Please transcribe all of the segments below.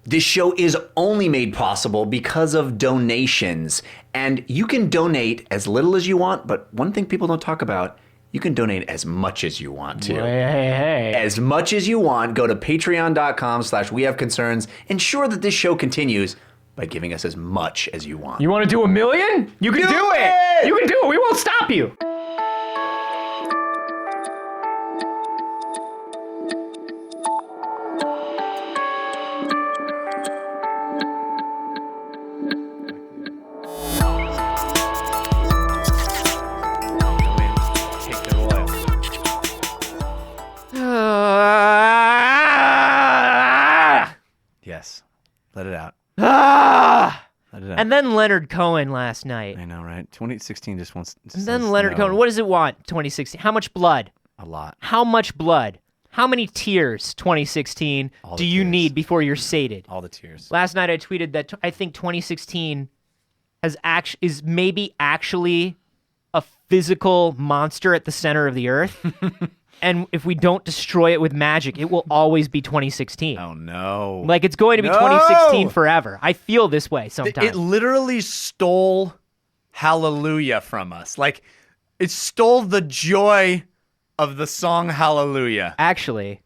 This show is only made possible because of donations. And you can donate as little as you want, but one thing people don't talk about, you can donate as much as you want to. Hey. As much as you want, go to patreon.com/wehaveconcerns. Ensure that this show continues by giving us as much as you want. You want to do $1 million? You can do it! You can do it! We won't stop you! Yes. Let it out. Let it out. And then Leonard Cohen last night. I know, right? 2016 just wants... And then Leonard Cohen. What does it want, 2016? How much blood? A lot. How much blood? How many tears, 2016, do you need before you're sated? All the tears. Last night I tweeted that I think 2016 is maybe actually a physical monster at the center of the earth. And if we don't destroy it with magic, it will always be 2016. Oh, no. Like, it's going to be 2016 forever. I feel this way sometimes. It literally stole Hallelujah from us. Like, it stole the joy of the song Hallelujah. Actually,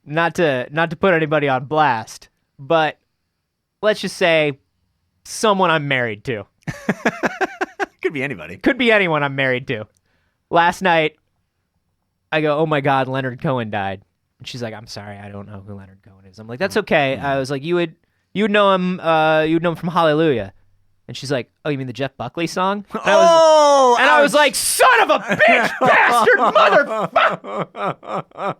not to put anybody on blast, but let's just say someone I'm married to. Could be anybody. Could be anyone I'm married to. Last night, I go, oh my God, Leonard Cohen died. And she's like, I'm sorry, I don't know who Leonard Cohen is. I'm like, that's okay. I was like, you would know him from Hallelujah. And she's like, oh, you mean the Jeff Buckley song? And I was like, son of a bitch, bastard, motherfucker.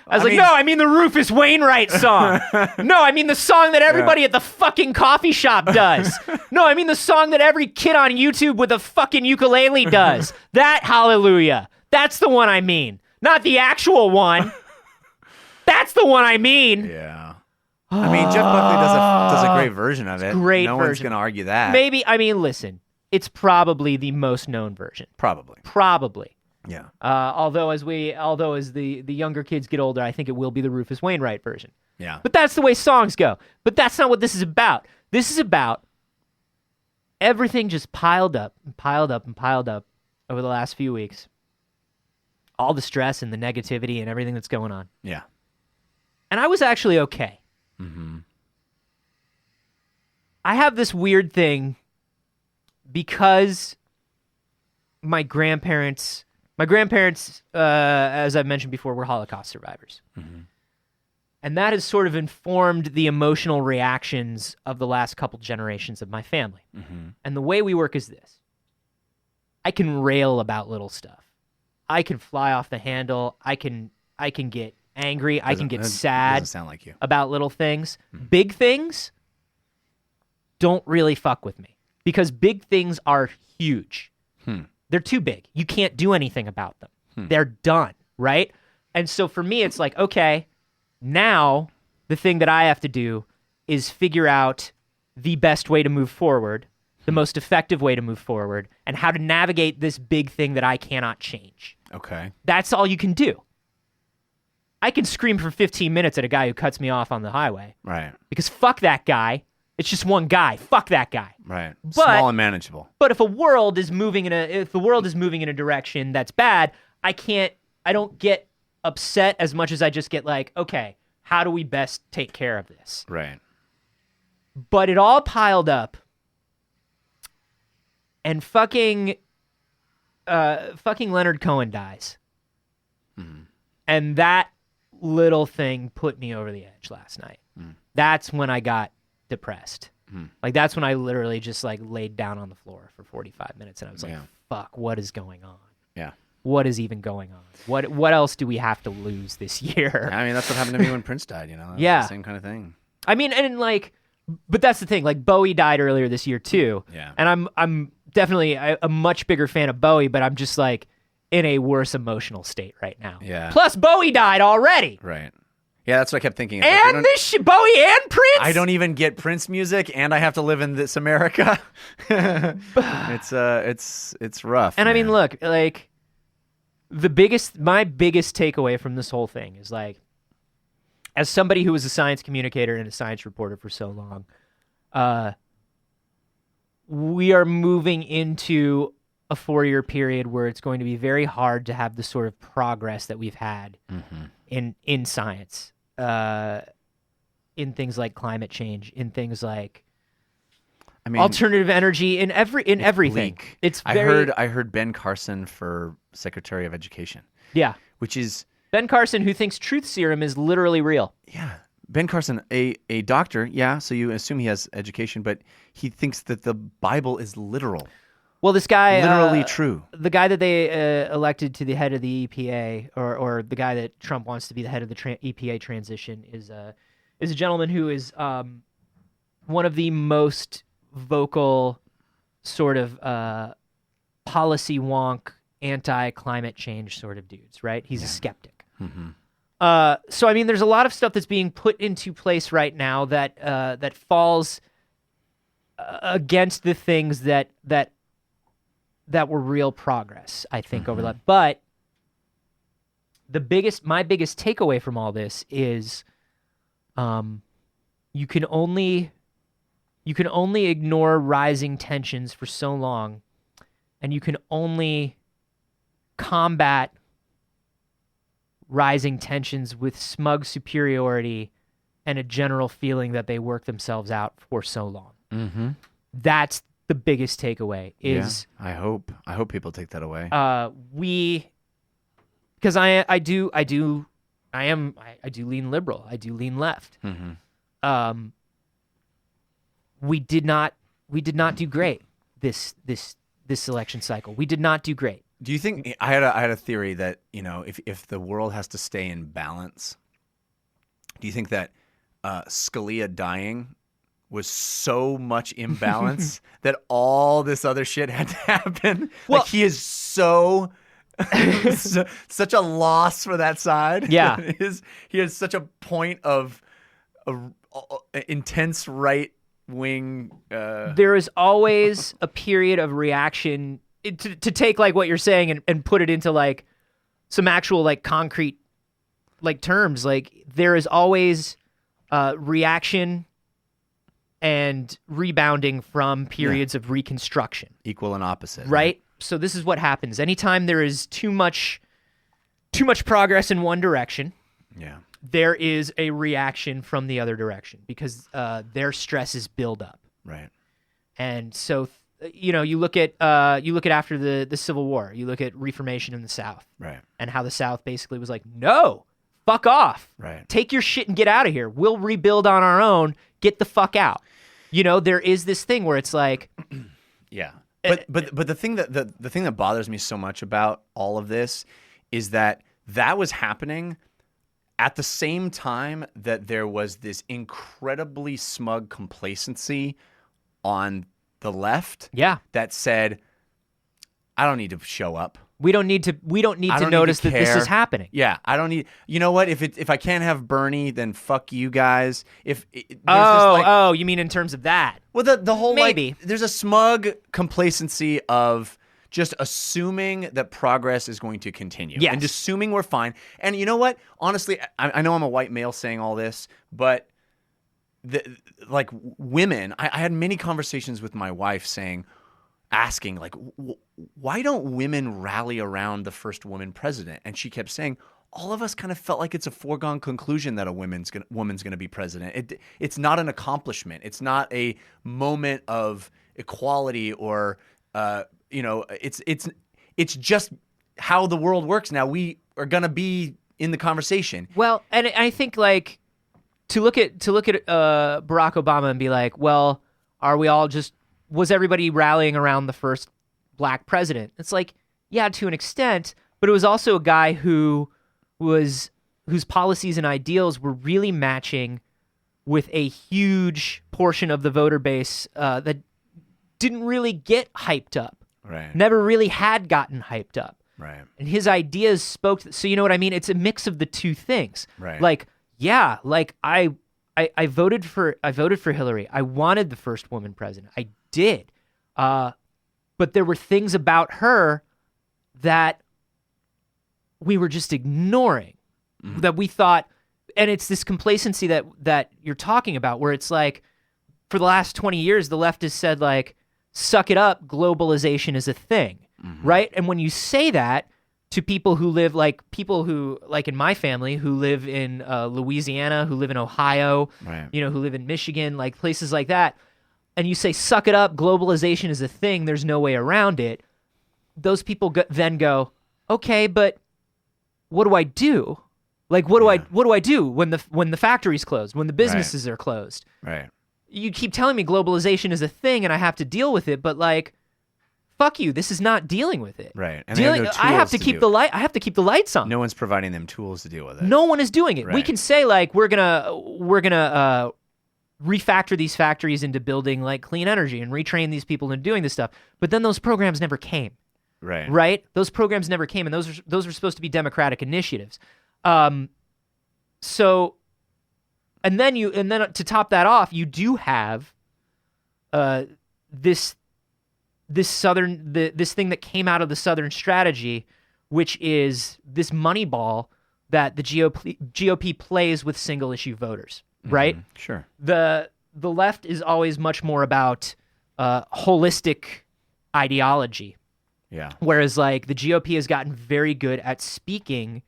I mean the Rufus Wainwright song. No, I mean the song that everybody at the fucking coffee shop does. No, I mean the song that every kid on YouTube with a fucking ukulele does. That Hallelujah. That's the one I mean. Not the actual one. That's the one I mean. Yeah. I mean, Jeff Buckley does a great version of it. Great no version. One's going to argue that. Maybe, I mean, listen, it's probably the most known version. Probably. Yeah. Although as the younger kids get older, I think it will be the Rufus Wainwright version. Yeah. But that's the way songs go. But that's not what this is about. This is about everything just piled up and piled up and piled up over the last few weeks. All the stress and the negativity and everything that's going on. Yeah. And I was actually okay. Mm-hmm. I have this weird thing because my grandparents, as I've mentioned before, were Holocaust survivors. Mm-hmm. And that has sort of informed the emotional reactions of the last couple generations of my family. Mm-hmm. And the way we work is this. I can rail about little stuff. I can fly off the handle. I can get angry. I can get sad doesn't sound like you. About little things. Big things don't really fuck with me because big things are huge. They're too big. You can't do anything about them. They're done, right? And so for me, it's like, okay, now the thing that I have to do is figure out the best way to move forward, the most effective way to move forward, and how to navigate this big thing that I cannot change. Okay. That's all you can do. I can scream for 15 minutes at a guy who cuts me off on the highway. Right. Because fuck that guy. It's just one guy. Fuck that guy. Right. Small and manageable. But if the world is moving in a direction that's bad, I don't get upset as much as I just get like, okay, how do we best take care of this? Right. But it all piled up. And fucking Leonard Cohen dies. Mm-hmm. And that little thing put me over the edge last night. That's when I got depressed. Like, that's when I literally just, like, laid down on the floor for 45 minutes, and I was like, fuck, what is going on? Yeah. What is even going on? What else do we have to lose this year? I mean, that's what happened to me when Prince died, you know? Yeah. The same kind of thing. I mean, and, like, but that's the thing. Like, Bowie died earlier this year, too. Yeah. And I'm definitely a much bigger fan of Bowie, but I'm just, like, in a worse emotional state right now. Yeah. Plus, Bowie died already. Right. Yeah, that's what I kept thinking. And like, this shit, Bowie and Prince? I don't even get Prince music, and I have to live in this America. It's rough. And man. I mean, look, like, my biggest takeaway from this whole thing is, like, as somebody who was a science communicator and a science reporter for so long, we are moving into a 4-year period where it's going to be very hard to have the sort of progress that we've had in science, in things like climate change, in things like alternative energy, in everything. Bleak. It's I heard Ben Carson for Secretary of Education, yeah. which is Ben Carson, who thinks truth serum is literally real. yeah. Ben Carson, a doctor, yeah. So you assume he has education, but he thinks that the Bible is literal, Well, this guy, literally true. the guy that they elected to the head of the EPA, or the guy that Trump wants to be the head of the EPA transition, is a gentleman who is one of the most vocal sort of policy wonk, anti-climate change sort of dudes, right? He's a skeptic. So I mean, there's a lot of stuff that's being put into place right now that that falls against the things that were real progress, I think, over that. But my biggest takeaway from all this is, you can only ignore rising tensions for so long, and you can only combat rising tensions with smug superiority and a general feeling that they work themselves out for so long. That's the biggest takeaway. Is I hope people take that away. because I do lean liberal. I do lean left. We did not do great this election cycle. We did not do great. Do you think I had a theory that, if the world has to stay in balance, do you think that Scalia dying was so much imbalance that all this other shit had to happen? Well- like he is so such a loss for that side. Yeah. He has such a point of intense right wing. There is always a period of reaction to take like what you're saying and put it into like some actual like concrete like terms. Like there is always reaction and rebounding from periods of reconstruction. Equal and opposite. Right? So this is what happens. Anytime there is too much progress in one direction, Yeah. there is a reaction from the other direction because their stresses build up. Right. And so, you look at after the Civil War, you look at Reformation in the South, Right. and how the South basically was like, no, fuck off. Right. Take your shit and get out of here. We'll rebuild on our own. Get the fuck out. There is this thing where it's like, Yeah. But the thing that bothers me so much about all of this is that was happening at the same time that there was this incredibly smug complacency on the left yeah, that said, I don't need to show up. we don't need to I don't need notice to that this care. is happening. Yeah, I don't need. You know what? If I can't have Bernie, then fuck you guys. There's this, You mean in terms of that? well, the whole Maybe. there's a smug complacency of just assuming that progress is going to continue. Yes. And assuming we're fine. And you know what? Honestly, I know I'm a white male saying all this, but women, I had many conversations with my wife asking, like, why don't women rally around the first woman president? And she kept saying, all of us kind of felt like it's a foregone conclusion that a woman's going to be president. It's not an accomplishment. It's not a moment of equality or it's just how the world works now. We are going to be in the conversation. Well, and I think like to look at Barack Obama and be like, well, was everybody rallying around the first black president? It's like, yeah, to an extent, but it was also a guy whose policies and ideals were really matching with a huge portion of the voter base that didn't really get hyped up. Right. Never really had gotten hyped up. Right. And his ideas spoke. So you know what I mean? It's a mix of the two things. Right. Like, yeah, like I voted for Hillary. I wanted the first woman president. I did. But there were things about her that we were just ignoring. That we thought and it's this complacency that you're talking about, where it's like, for the last 20 years, the left has said, like, suck it up, globalization is a thing, right? And when you say that to people who live, like in my family, who live in Louisiana, who live in Ohio, Right. who live in Michigan, like places like that, and you say, suck it up, globalization is a thing, there's no way around it, those people then go, okay, but what do I do? Like, what do I do when the factory's closed, when the businesses are closed? Right. You keep telling me globalization is a thing and I have to deal with it, but like, fuck you, this is not dealing with it. Right. And they have no I have tools to keep do the it. light. I have to keep the lights on. No one's providing them tools to deal with it. No one is doing it. We Right. can say, like, we're gonna refactor these factories into building like clean energy and retrain these people into doing this stuff, but then those programs never came. Right. Right? Those programs never came, and those were supposed to be democratic initiatives. So, and then to top that off, you do have this thing that came out of the Southern strategy, which is this money ball that the GOP plays with single issue voters. Right? Sure. The left is always much more about holistic ideology. Yeah. Whereas, like, the GOP has gotten very good at speaking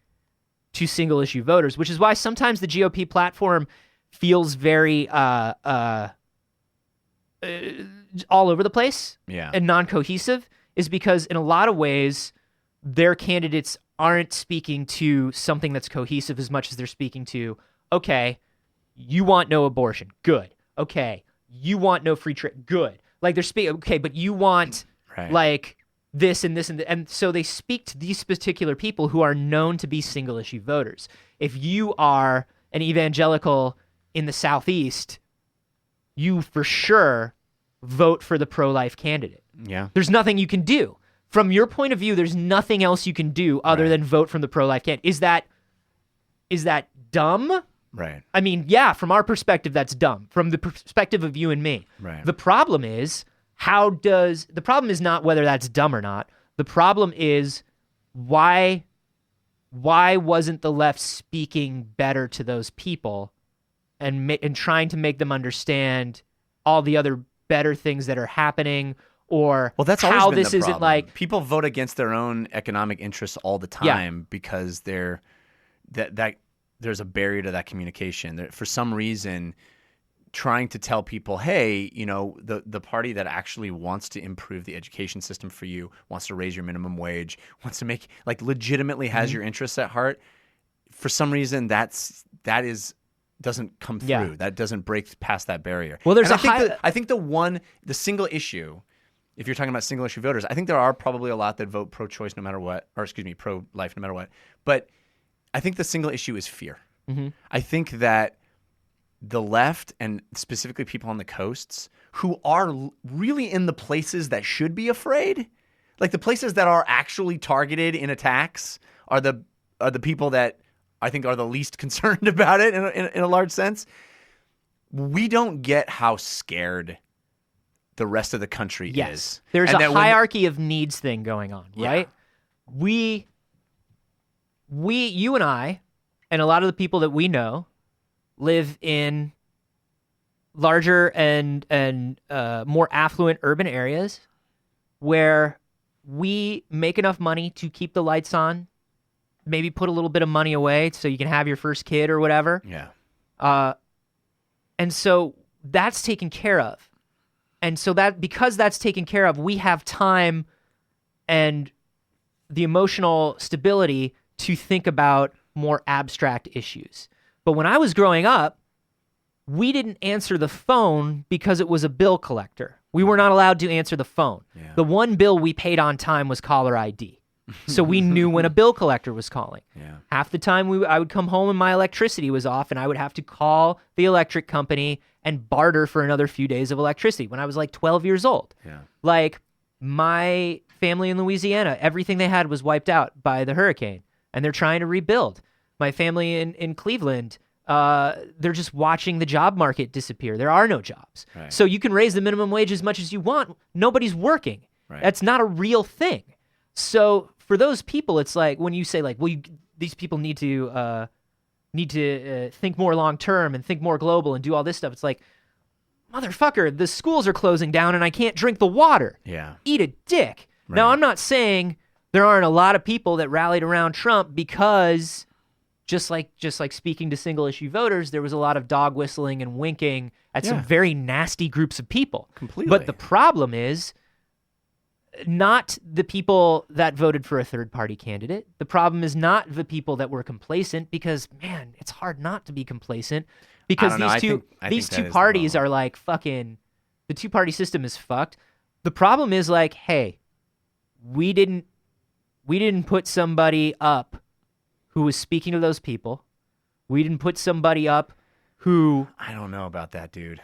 to single-issue voters, which is why sometimes the GOP platform feels very all over the place Yeah. and non-cohesive, is because in a lot of ways, their candidates aren't speaking to something that's cohesive as much as they're speaking to, okay, you want no abortion, good. Okay, you want no free trade, good. Like, they're speaking, okay, but you want, Right. like, this and this and so they speak to these particular people who are known to be single issue voters. If you are an evangelical in the Southeast, you for sure vote for the pro-life candidate. Yeah. There's nothing you can do. From your point of view, there's nothing else you can do other Right. than vote from the pro-life candidate. Is that dumb? Right. I mean, yeah, from our perspective, that's dumb. From the perspective of you and me. Right. The problem is, the problem is not whether that's dumb or not. The problem is why wasn't the left speaking better to those people and trying to make them understand all the other better things that are happening, or Well, that's how always been this the isn't problem. like, People vote against their own economic interests all the time because that there's a barrier to that communication. For some reason, trying to tell people, hey, the party that actually wants to improve the education system for you, wants to raise your minimum wage, wants to make, like, legitimately has your interests at heart, for some reason doesn't come through. Yeah. That doesn't break past that barrier. Well, there's And a I think the single issue, if you're talking about single issue voters, I think there are probably a lot that vote pro-choice no matter what, or excuse me, pro-life no matter what. But I think the single issue is fear. Mm-hmm. I think that the left, and specifically people on the coasts, who are really in the places that should be afraid, like the places that are actually targeted in attacks, are the people that I think are the least concerned about it in a large sense. We don't get how scared the rest of the country yes, is. there's And a that when- hierarchy of needs thing going on, Yeah. right? You and I, and a lot of the people that we know, live in larger and more affluent urban areas where we make enough money to keep the lights on, maybe put a little bit of money away so you can have your first kid or whatever. Yeah. And so that's taken care of. And so because that's taken care of, we have time and the emotional stability to think about more abstract issues. But when I was growing up, we didn't answer the phone because it was a bill collector. We were not allowed to answer the phone. Yeah. The one bill we paid on time was caller ID. So we knew when a bill collector was calling. Yeah. Half the time I would come home and my electricity was off and I would have to call the electric company and barter for another few days of electricity when I was like 12 years old. Yeah. Like, my family in Louisiana, everything they had was wiped out by the hurricane and they're trying to rebuild. My family in Cleveland, they're just watching the job market disappear. There are no jobs. Right. So you can raise the minimum wage as much as you want. Nobody's working. Right. That's not a real thing. So for those people, it's like when you say, like, well, these people need to need to think more long term and think more global and do all this stuff. It's like, motherfucker, the schools are closing down and I can't drink the water. Yeah. Eat a dick. Now, I'm not saying there aren't a lot of people that rallied around Trump because just like speaking to single issue voters, there was a lot of dog whistling and winking at some very nasty groups of people. Completely. But the problem is not the people that voted for a third party candidate. The problem is not the people that were complacent, because man, it's hard not to be complacent, because I these think that two is the parties problem. are like fucking, the two party system is fucked. The problem is like, hey, we didn't put somebody up who was speaking to those people. We didn't put somebody up who I don't know about that, dude.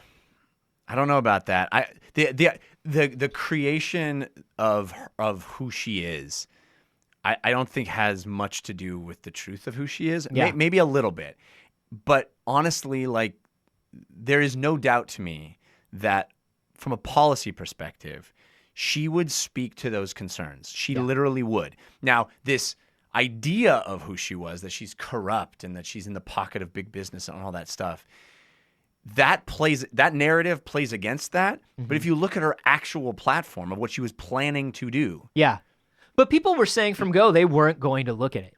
I don't know about that. The creation of who she is, I don't think has much to do with the truth of who she is. Yeah. Maybe a little bit, but honestly, like, there is no doubt to me that from a policy perspective, she would speak to those concerns. She literally would. Now, this idea of who she was, that she's corrupt and that she's in the pocket of big business and all that stuff, that narrative plays against that. But if you look at her actual platform of what she was planning to do, but people were saying from go they weren't going to look at it.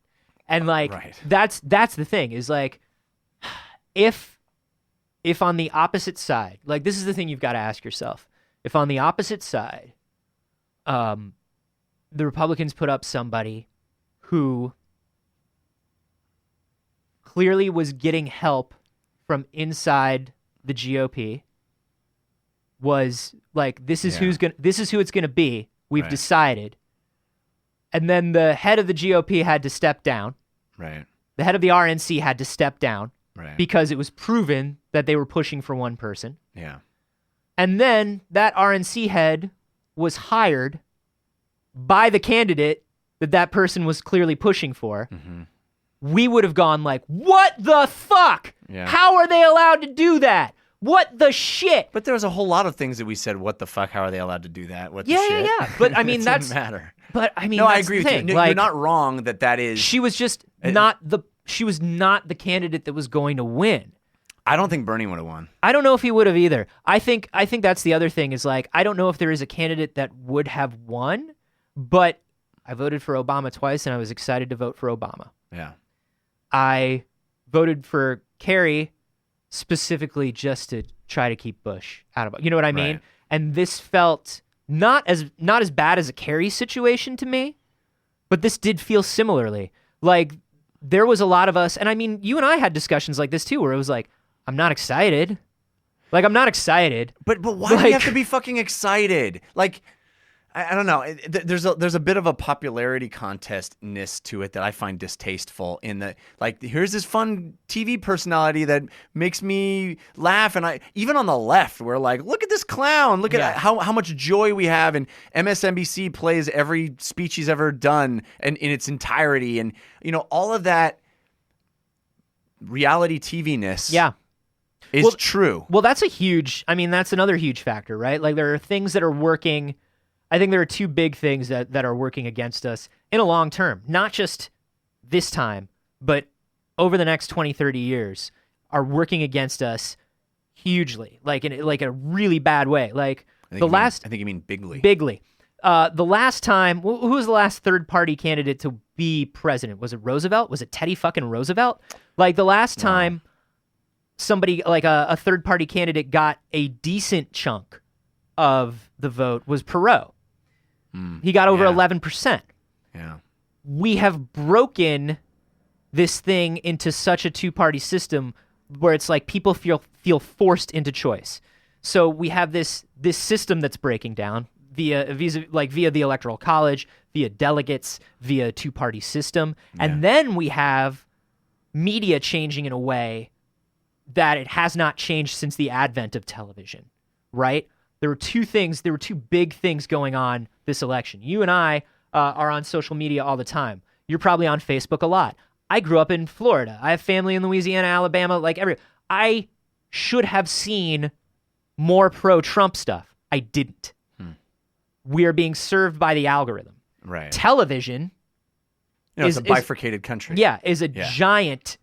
And like Right. that's the thing, is like, if on the opposite side, like, this is the thing you've got to ask yourself. If on the opposite side, the Republicans put up somebody who clearly was getting help from inside the GOP, was like, this is who it's gonna be. We've Right. decided. And then the head of the GOP had to step down. right, The head of the RNC had to step down right, because it was proven that they were pushing for one person. yeah, And then that RNC head was hired by the candidate that person was clearly pushing for. Mm-hmm. We would have gone like, what the fuck? Yeah. How are they allowed to do that? What the shit? But there was a whole lot of things that we said, what the fuck, how are they allowed to do that? What the Yeah, shit? yeah. But I mean, It that's didn't matter. But I mean, No, I that's agree the with you. thing. No, Like, you're not wrong that is. she was just not the candidate that was going to win. I don't think Bernie would have won. I don't know if he would have either. I think that's the other thing, is like, I don't know if there is a candidate that would have won, but I voted for Obama twice and I was excited to vote for Obama. Yeah. I voted for Kerry specifically just to try to keep Bush out of it. You know what I mean? Right. And this felt not as bad as a Kerry situation to me, but this did feel similarly. Like, there was a lot of us, and I mean, you and I had discussions like this too, where it was like, I'm not excited. Like, I'm not excited. But why do you Like- have to be fucking excited? Like, I don't know. There's a bit of a popularity contest-ness to it that I find distasteful. In that, like, here's this fun TV personality that makes me laugh, and even on the left, we're like, look at this clown. Look at how much joy we have, and MSNBC plays every speech he's ever done and in its entirety, and all of that reality TV-ness. Yeah. is true. Well, that's that's another huge factor, right? Like, there are things that are working. I think there are two big things that are working against us in a long term, not just this time, but over the next 20, 30 years, are working against us hugely, like in a really bad way. Like, I think you mean Bigley. Bigly. The last time, who was the last third party candidate to be president? Was it Roosevelt? Was it Teddy fucking Roosevelt? Like, the last time somebody, like a third party candidate, got a decent chunk of the vote was Perot. He got over 11%. Yeah. We have broken this thing into such a two-party system where it's like people feel forced into choice. So we have this system that's breaking down via the Electoral College, via delegates, via two-party system. And then we have media changing in a way that it has not changed since the advent of television, right? There were two big things going on this election. You and I are on social media all the time. You're probably on Facebook a lot. I grew up in Florida. I have family in Louisiana, Alabama, I should have seen more pro-Trump stuff. I didn't. We are being served by the algorithm. Right. Television It's a bifurcated country. is a giant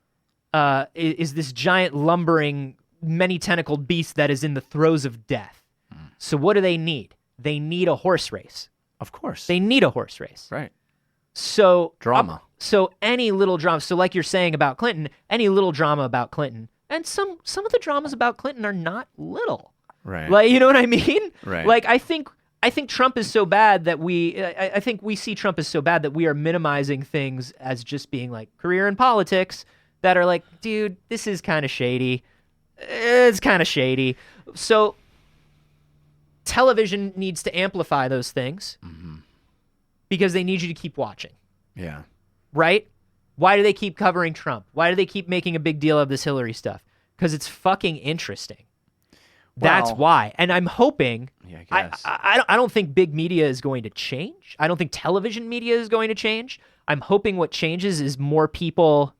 is this giant lumbering, many-tentacled beast that is in the throes of death. So what do they need? They need a horse race. Of course. They need a horse race. right. So Drama. So any little drama. So like you're saying about Clinton, any little drama about Clinton, and some of the dramas about Clinton are not little. Right. Like, you know what I mean? Right. Like I think Trump is so bad that I think we see Trump as so bad that we are minimizing things as just being like career in politics that are like, dude, this is kind of shady. It's kind of shady. So television needs to amplify those things because they need you to keep watching, yeah. right? Why do they keep covering Trump? Why do they keep making a big deal of this Hillary stuff? Because it's fucking interesting. That's Well- why. And I'm hoping. Yeah, I guess. I don't think big media is going to change. I don't think television media is going to change. I'm hoping what changes is more people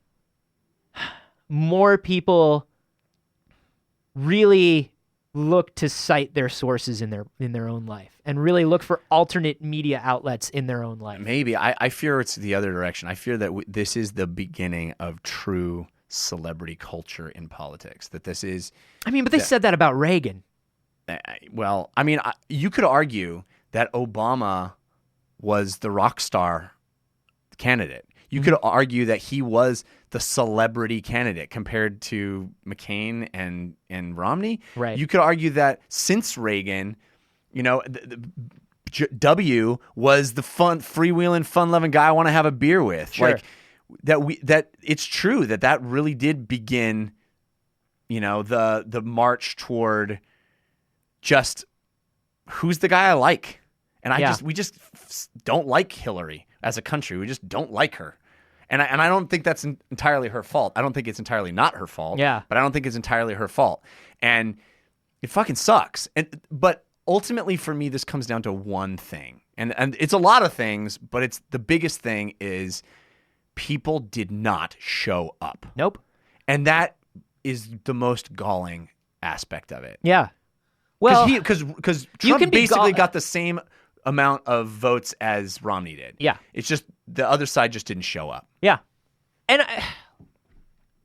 really look to cite their sources in their own life and really look for alternate media outlets in their own life. Maybe. I fear it's the other direction. I fear that this is the beginning of true celebrity culture in politics. That this is, I mean, but they said that about Reagan. well, I mean, you could argue that Obama was the rock star candidate. You could argue that he was the celebrity candidate compared to McCain and Romney. Right. You could argue that since Reagan, you know, W was the fun, freewheeling, fun-loving guy I want to have a beer with. Sure. Like that it's true that really did begin, you know, the march toward just who's the guy I like. And we just don't like Hillary as a country. We just don't like her. And I don't think that's entirely her fault. I don't think it's entirely not her fault. Yeah. But I don't think it's entirely her fault. And it fucking sucks. But ultimately for me, this comes down to one thing. And it's a lot of things, but it's the biggest thing is people did not show up. Nope. And that is the most galling aspect of it. Yeah. Well, Because You Trump can be basically gall- got the same amount of votes as Romney did. Yeah. It's just the other side just didn't show up. yeah. And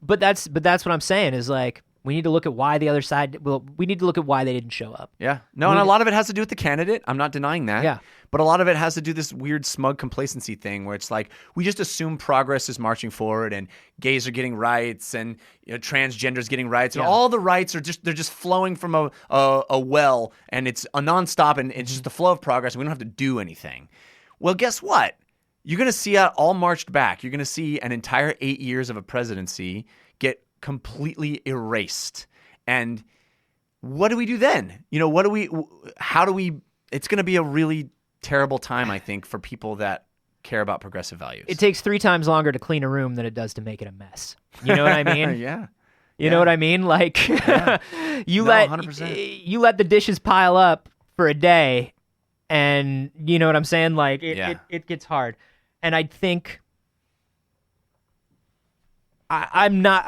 but that's what I'm saying is like we need to look at why the other side. Well, we need to look at why they didn't show up. Yeah. No, and a lot of it has to do with the candidate. I'm not denying that. Yeah. But a lot of it has to do this weird smug complacency thing where it's like we just assume progress is marching forward and gays are getting rights and transgenders getting rights and Yeah. all the rights are just flowing from a well and it's a nonstop and it's just the flow of progress and we don't have to do anything. Well, guess what? You're going to see it all marched back. You're going to see an entire 8 years of a presidency get completely erased. And what do we do then? It's going to be a really terrible time, I think, for people that care about progressive values. It takes 3 times longer to clean a room than it does to make it a mess. You know what I mean? Yeah. You know what I mean? Like you No, let 100%. you let the dishes pile up for a day, and you know what I'm saying? Like it gets hard, and I think I'm not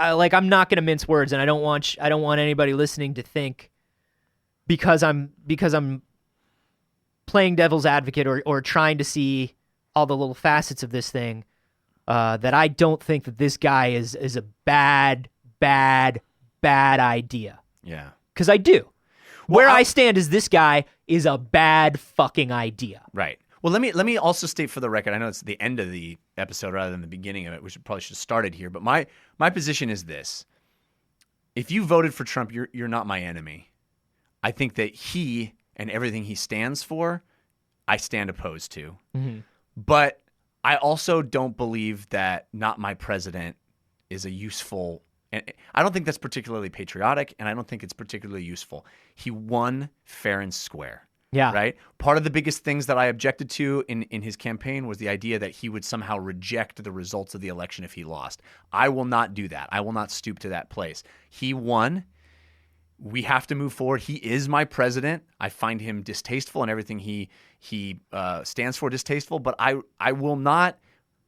going to mince words, and I don't want anybody listening to think because I'm playing devil's advocate or trying to see all the little facets of this thing that I don't think that this guy is a bad idea. Yeah. Because I do. Where I stand is this guy is a bad fucking idea. Right. Well, let me also state for the record. I know it's the end of the episode rather than the beginning of it. We probably should have started here. But my position is this: if you voted for Trump, you're not my enemy. I think that he and everything he stands for, I stand opposed to. Mm-hmm. But I also don't believe that not my president is a useful. And I don't think that's particularly patriotic, and I don't think it's particularly useful. He won fair and square. Yeah. Right? Part of the biggest things that I objected to in his campaign was the idea that he would somehow reject the results of the election if he lost. I will not do that. I will not stoop to that place. He won. We have to move forward. He is my president. I find him distasteful and everything he stands for distasteful, but I will not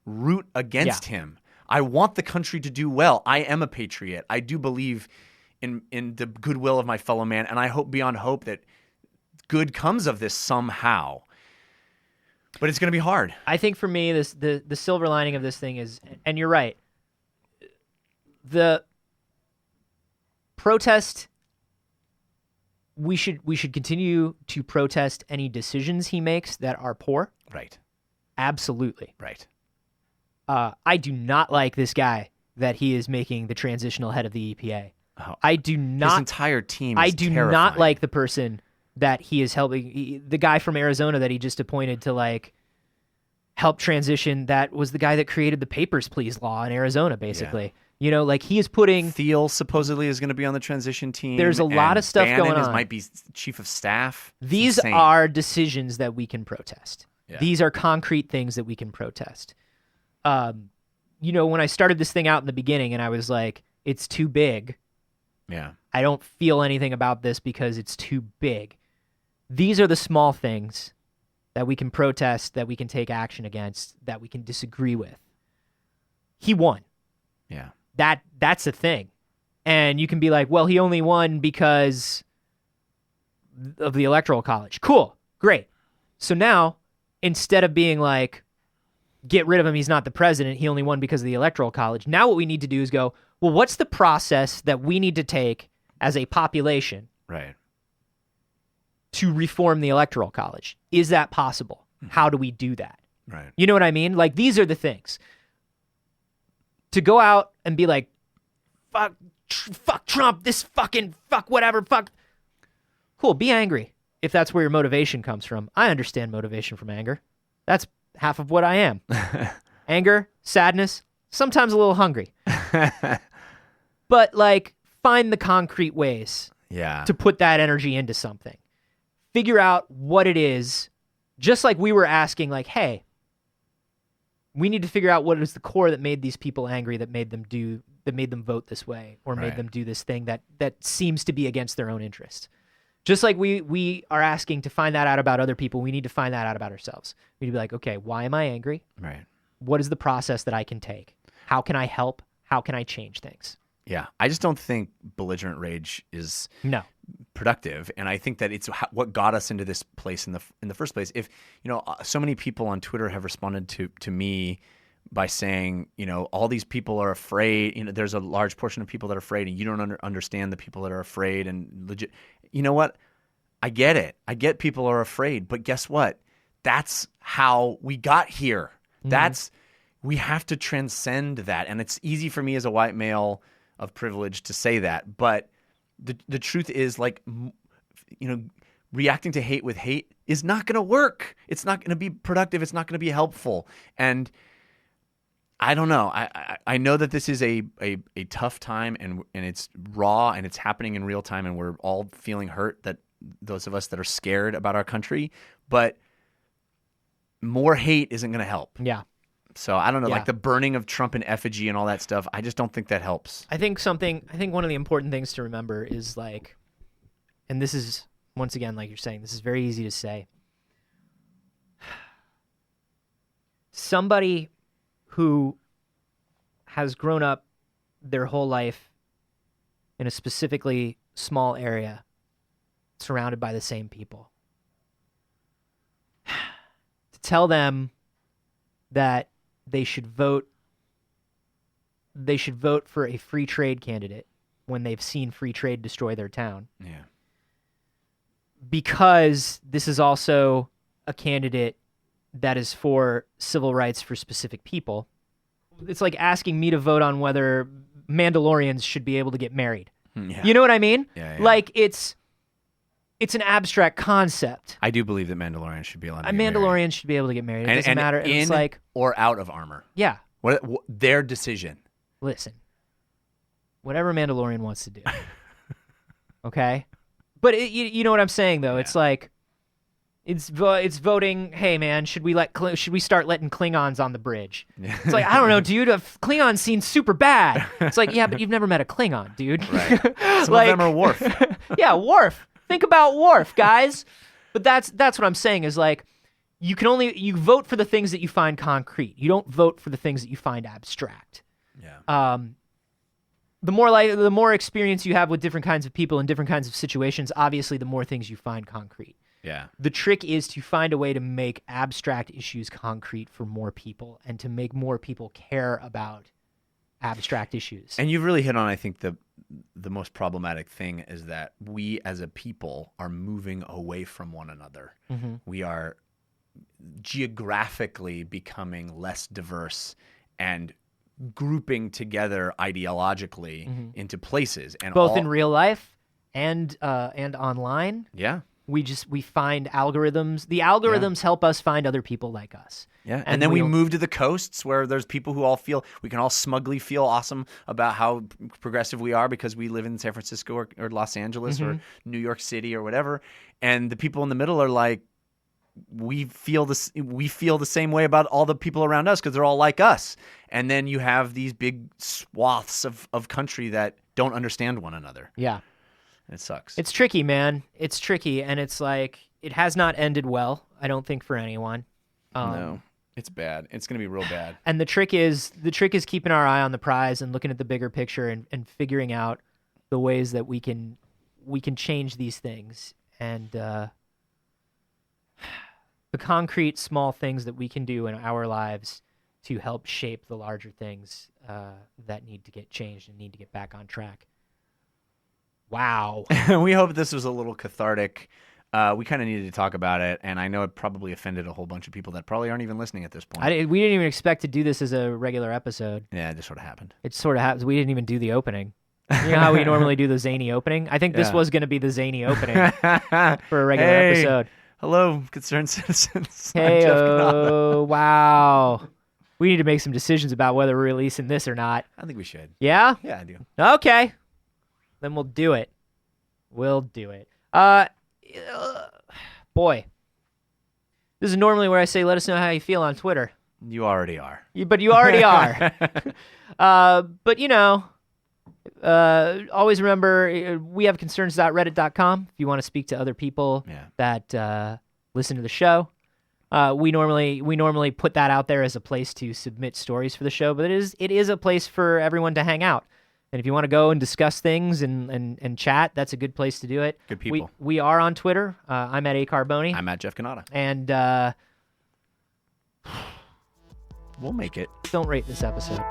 root against him. I want the country to do well. I am a patriot. I do believe in the goodwill of my fellow man, and I hope beyond hope that good comes of this somehow. But it's going to be hard. I think for me, the silver lining of this thing is, and you're right, the protest, we should continue to protest any decisions he makes that are poor. Right. Absolutely. Right. I do not like this guy that he is making the transitional head of the EPA. Oh, I do his not. entire team. I Is do terrifying. not like the person that he is helping. The guy from Arizona that he just appointed to like help transition. That was the guy that created the Papers, Please law in Arizona. Basically, you know, like he is putting. Thiel supposedly is going to be on the transition team. There's a lot and of stuff Bannon going on. might be chief of staff. It's These insane. are decisions that we can protest. Yeah. These are concrete things that we can protest. You know, when I started this thing out in the beginning and I was like, it's too big. Yeah. I don't feel anything about this because it's too big. These are the small things that we can protest, that we can take action against, that we can disagree with. He won. Yeah. That's the thing. And you can be like, well, he only won because of the Electoral College. Cool. Great. So now, instead of being like, get rid of him, he's not the president, he only won because of the Electoral College. Now what we need to do is go, well, what's the process that we need to take as a population Right. to reform the Electoral College? Is that possible? How do we do that? Right. You know what I mean? Like, these are the things. To go out and be like, fuck Trump, this fucking, fuck whatever, fuck. Cool, be angry if that's where your motivation comes from. I understand motivation from anger. That's half of what I am. Anger, sadness, sometimes a little hungry. But, like, find the concrete ways Yeah. to put that energy into something. Figure out what it is, just like we were asking, like, hey, we need to figure out what is the core that made these people angry, that made them vote this way, or made Right. them do this thing that seems to be against their own interests. Just like we are asking to find that out about other people, we need to find that out about ourselves. We need to be like, okay, why am I angry? Right. What is the process that I can take? How can I help? How can I change things? Yeah. I just don't think belligerent rage is No. productive, and I think that it's what got us into this place in the first place. If you know, so many people on Twitter have responded to me by saying, you know, all these people are afraid. You know, there's a large portion of people that are afraid, and you don't understand the people that are afraid. And legit, you know what? I get it. I get people are afraid, but guess what? That's how we got here. We have to transcend that, and it's easy for me as a white male of privilege to say that, but the truth is, like, you know, reacting to hate with hate is not going to work. It's not going to be productive. It's not going to be helpful. And I don't know. I know that this is a tough time, and it's raw, and it's happening in real time, and we're all feeling hurt, that those of us that are scared about our country, but more hate isn't going to help. Yeah. So I don't know, Yeah. like the burning of Trump in effigy and all that stuff. I just don't think that helps. I think one of the important things to remember is, like, and this is, once again, like you're saying, this is very easy to say. Somebody who has grown up their whole life in a specifically small area, surrounded by the same people, to tell them that they should vote for a free trade candidate when they've seen free trade destroy their town, Yeah. because this is also a candidate that is for civil rights for specific people. It's like asking me to vote on whether Mandalorians should be able to get married. Yeah. You know what I mean? Yeah. Like, it's an abstract concept. I do believe that Mandalorians should be allowed to A get married. Mandalorian should be able to get married. It doesn't matter. In It's like, or out of armor. yeah, What their decision. listen, whatever Mandalorian wants to do. Okay? But you know what I'm saying, though. It's like, it's voting, hey, man, should we start letting Klingons on the bridge? It's like, I don't know, dude. A Klingon scene's super bad. It's like, yeah, but you've never met a Klingon, dude. Right. Some Like- of them are Worf. Yeah, Worf. Think about Worf, guys. But that's what I'm saying is, like, you vote for the things that you find concrete. You don't vote for the things that you find abstract. Yeah. The more experience you have with different kinds of people in different kinds of situations, obviously the more things you find concrete. Yeah. The trick is to find a way to make abstract issues concrete for more people, and to make more people care about abstract issues. And you've really hit on, I think, the most problematic thing is that we as a people are moving away from one another. We are geographically becoming less diverse and grouping together ideologically into places. And Both in real life and online. Yeah. We find algorithms. The algorithms help us find other people like us. Yeah, and then we move to the coasts where there's people who we can all smugly feel awesome about how progressive we are because we live in San Francisco or Los Angeles or New York City or whatever. And the people in the middle are like, we feel the same way about all the people around us because they're all like us. And then you have these big swaths of country that don't understand one another. Yeah. It sucks. It's tricky, man. It's tricky, and it's like it has not ended well, I don't think, for anyone. No. It's bad. It's going to be real bad. And the trick is keeping our eye on the prize and looking at the bigger picture and figuring out the ways that we can change these things and the concrete small things that we can do in our lives to help shape the larger things that need to get changed and need to get back on track. Wow. We hope this was a little cathartic. We kind of needed to talk about it, and I know it probably offended a whole bunch of people that probably aren't even listening at this point. We didn't even expect to do this as a regular episode. Yeah, it just sort of happened. It sort of happens. We didn't even do the opening. You know how we normally do the zany opening? I think this was going to be the zany opening for a regular episode. Hello, concerned citizens. Hey, I'm Jeff Canada. Wow. We need to make some decisions about whether we're releasing this or not. I think we should. Yeah? Yeah, I do. Okay. Then we'll do it. We'll do it. Boy. This is normally where I say, let us know how you feel on Twitter. You already are. But you already are. But, you know, always remember, we have concerns.reddit.com if you want to speak to other people that listen to the show. We normally put that out there as a place to submit stories for the show, but it is a place for everyone to hang out. And if you want to go and discuss things and chat, that's a good place to do it. Good people. We are on Twitter. I'm at acarboni. I'm at Jeff Canada. And we'll make it. Don't rate this episode.